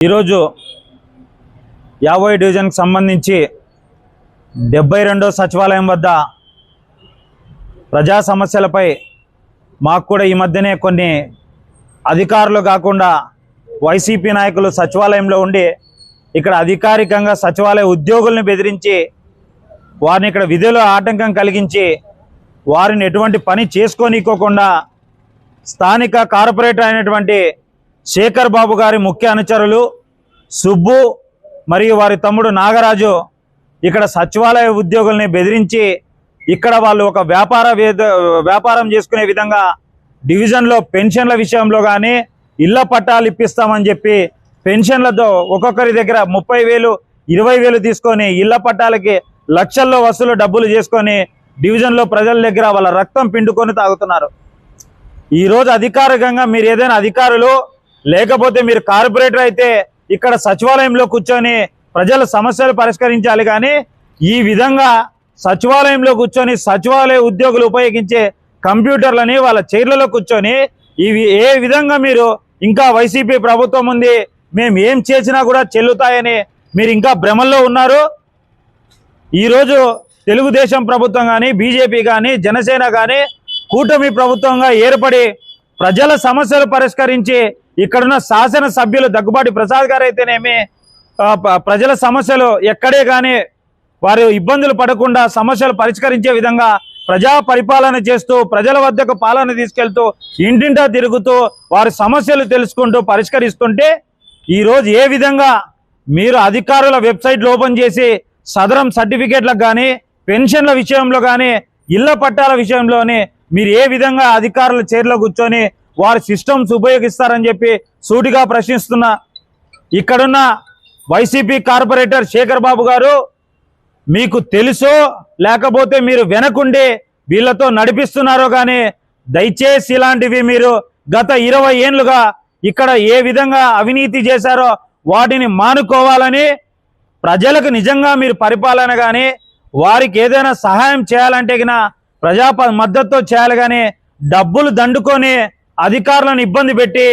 ఈరోజు 50 డివిజన్కి సంబంధించి 72వ సచివాలయం వద్ద ప్రజా సమస్యలపై మాకు కూడా ఈ మధ్యనే కొన్ని అధికారులు కాకుండా వైసీపీ నాయకులు సచివాలయంలో ఉండి ఇక్కడ అధికారికంగా సచివాలయ ఉద్యోగుల్ని బెదిరించి వారిని ఇక్కడ విధుల్లో ఆటంకం కలిగించి వారిని ఎటువంటి పని చేసుకోనికోకుండా స్థానిక కార్పొరేటర్ అయినటువంటి శేఖర్ బాబు గారి ముఖ్య అనుచరులు సుబ్బు మరియు వారి తమ్ముడు నాగరాజు ఇక్కడ సచివాలయ ఉద్యోగుల్ని బెదిరించి ఇక్కడ వాళ్ళు ఒక వ్యాపారం చేసుకునే విధంగా డివిజన్లో పెన్షన్ల విషయంలో కానీ ఇళ్ల పట్టాలు ఇప్పిస్తామని చెప్పి పెన్షన్లతో ఒక్కొక్కరి దగ్గర 30,000 20,000 తీసుకొని ఇళ్ల పట్టాలకి లక్షల్లో వసూలు డబ్బులు చేసుకొని డివిజన్లో ప్రజల దగ్గర వాళ్ళ రక్తం పిండుకొని తాగుతున్నారు। ఈరోజు అధికారికంగా మీరు ఏదైనా అధికారులు లేకపోతే మీరు కార్పొరేటర్ అయితే ఇక్కడ సచివాలయంలో కూర్చొని ప్రజల సమస్యలు పరిష్కరించాలి, కానీ ఈ విధంగా సచివాలయంలో కూర్చొని సచివాలయ ఉద్యోగులు ఉపయోగించే కంప్యూటర్లని వాళ్ళ చైర్లలో కూర్చొని ఇవి ఏ విధంగా మీరు ఇంకా వైసీపీ ప్రభుత్వం ఉంది మేము ఏం చేసినా కూడా చెల్లుతాయని మీరు ఇంకా భ్రమల్లో ఉన్నారు। ఈరోజు తెలుగుదేశం ప్రభుత్వం కానీ బీజేపీ కానీ జనసేన కానీ కూటమి ప్రభుత్వంగా ఏర్పడి ప్రజల సమస్యలు పరిష్కరించి ఇక్కడున్న శాసన సభ్యులు దగ్గుబాటి ప్రసాద్ గారు అయితేనేమి ప్రజల సమస్యలు ఎక్కడే కానీ వారు ఇబ్బందులు పడకుండా సమస్యలు పరిష్కరించే విధంగా ప్రజా పరిపాలన చేస్తూ ప్రజల వద్దకు పాలన తీసుకెళ్తూ ఇంటింటా తిరుగుతూ వారి సమస్యలు తెలుసుకుంటూ పరిష్కరిస్తుంటే ఈరోజు ఏ విధంగా మీరు అధికారుల వెబ్సైట్లు ఓపెన్ చేసి సదరం సర్టిఫికేట్లకు కానీ పెన్షన్ల విషయంలో కానీ ఇళ్ల పట్టాల విషయంలోని మీరు ఏ విధంగా అధికారుల చైర్లో కూర్చొని వారి సిస్టమ్స్ ఉపయోగిస్తారని చెప్పి సూటిగా ప్రశ్నిస్తున్నా। ఇక్కడున్న వైసీపీ కార్పొరేటర్ శేఖర్ బాబు గారు మీకు తెలుసో లేకపోతే మీరు వెనకుండి వీళ్ళతో నడిపిస్తున్నారో కానీ దయచేసి ఇలాంటివి మీరు గత 20 ఏళ్లుగా ఇక్కడ ఏ విధంగా అవినీతి చేశారో వాటిని మానుకోవాలని ప్రజలకు నిజంగా మీరు పరిపాలన కానీ వారికి ఏదైనా సహాయం చేయాలంటే ప్రజా మద్దతుతో చేయాలి, కానీ డబ్బులు దండుకొని అధికారులను ఇబ్బంది పెట్టి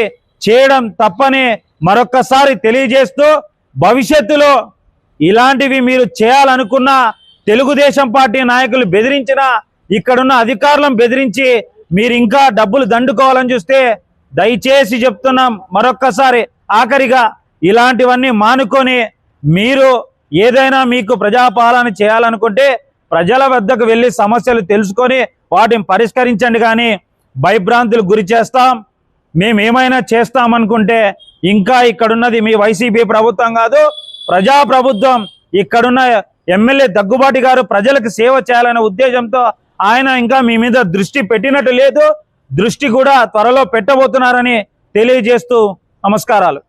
చేయడం తప్పని మరొక్కసారి తెలియజేస్తూ భవిష్యత్తులో ఇలాంటివి మీరు చేయాలనుకున్న తెలుగుదేశం పార్టీ నాయకులు బెదిరించిన ఇక్కడున్న అధికారులను బెదిరించి మీరు ఇంకా డబ్బులు దండుకోవాలని చూస్తే దయచేసి చెప్తున్నాం మరొక్కసారి ఆఖరిగా ఇలాంటివన్నీ మానుకొని మీరు ఏదైనా మీకు ప్రజాపాలన చేయాలనుకుంటే ప్రజల వద్దకు వెళ్ళి సమస్యలు తెలుసుకొని వాటిని పరిష్కరించండి, కానీ భయభ్రాంతులకు గురి చేస్తాం మేమేమైనా చేస్తామనుకుంటే ఇంకా ఇక్కడున్నది మీ వైసీపీ ప్రభుత్వం కాదు ప్రజాప్రభుత్వం। ఇక్కడున్న ఎమ్మెల్యే దగ్గుబాటి గారు ప్రజలకు సేవ చేయాలనే ఉద్దేశంతో ఆయన ఇంకా మీ మీద దృష్టి పెట్టినట్టు లేదు, దృష్టి కూడా త్వరలో పెట్టబోతున్నారని తెలియజేస్తూ నమస్కారాలు।